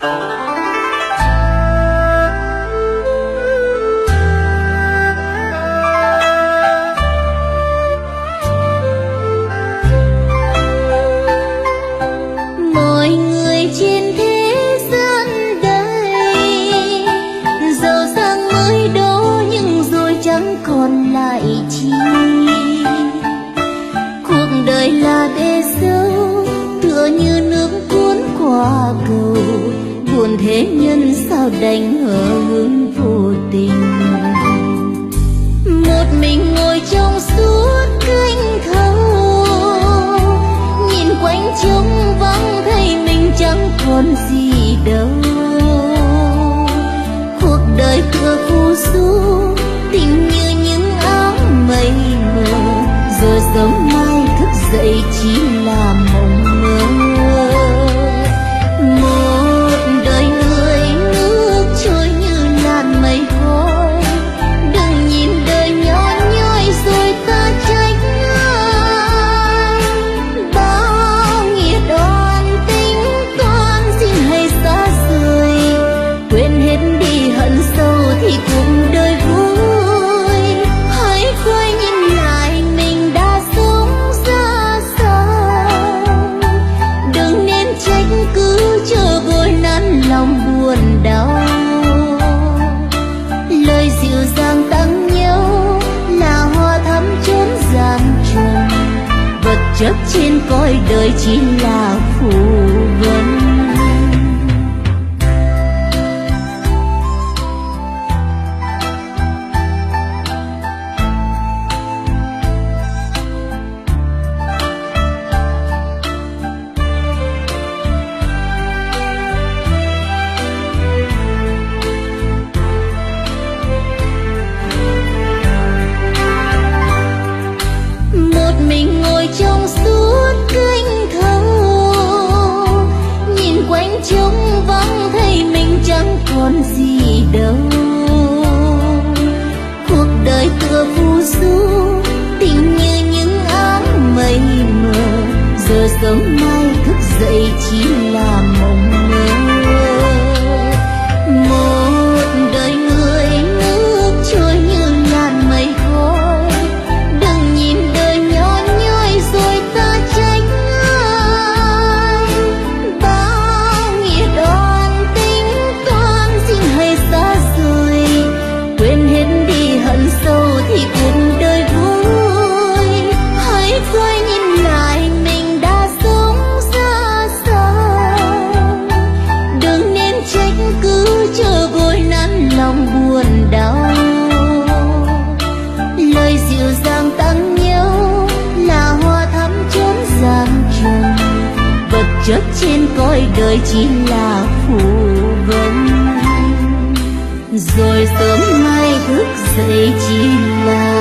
Mọi người trên thế gian đây giàu sang mới đó nhưng rồi chẳng còn lại chi. Cuộc đời là bể dâu tựa như nước cuốn qua cầu, buồn thế nhân sao đành hờ hững vô tình. Một mình ngồi trong suốt canh thâu, nhìn quanh trống vắng thấy mình chẳng còn gì đâu. Cuộc đời tựa phù du tình như những áng mây mờ, rồi sớm mai thức dậy chỉ là mộng mơ. Một đời người nước trôi như làn mây khói, đừng nhìn đời nhỏ nhoi rồi ta trách ai. Bao nghĩa đoan tính toán xin hãy xa rời, quên hết đi hận sâu thì cuộc đời vui. Hãy quay nhìn lại mình đã sống ra sao, đừng nên trách cứ chờ vội nắn lòng buồn đau. Lời dịu dàng tặng nhau là hoa thắm chốn gian truân, vật chất trên cõi đời chỉ là phù vân. Một mình ngồi trong suốt canh thâu, nhìn quanh trống vắng thấy mình chẳng còn gì đâu. Cuộc đời tựa phù du tình như những áng mây mờ, giờ sớm mai thức dậy chỉ là mộng mơ. Một đời người nước trôi như làn mây khói, đừng nhìn đời nhỏ nhoi rồi ta trách ai. Bao nghĩa đoan tính toán xin hãy xa rời, quên hết đi hận sâu thì cuộc đời vui. Hãy quay nhìn lại mình đã sống ra sao, đừng nên trách cứ chờ vội nắn lòng buồn đau. Lời dịu dàng tặng nhau là hoa thắm chốn gian truân, vật chất trên cõi đời chỉ là phù vân. Rồi sớm mai thức dậy chỉ là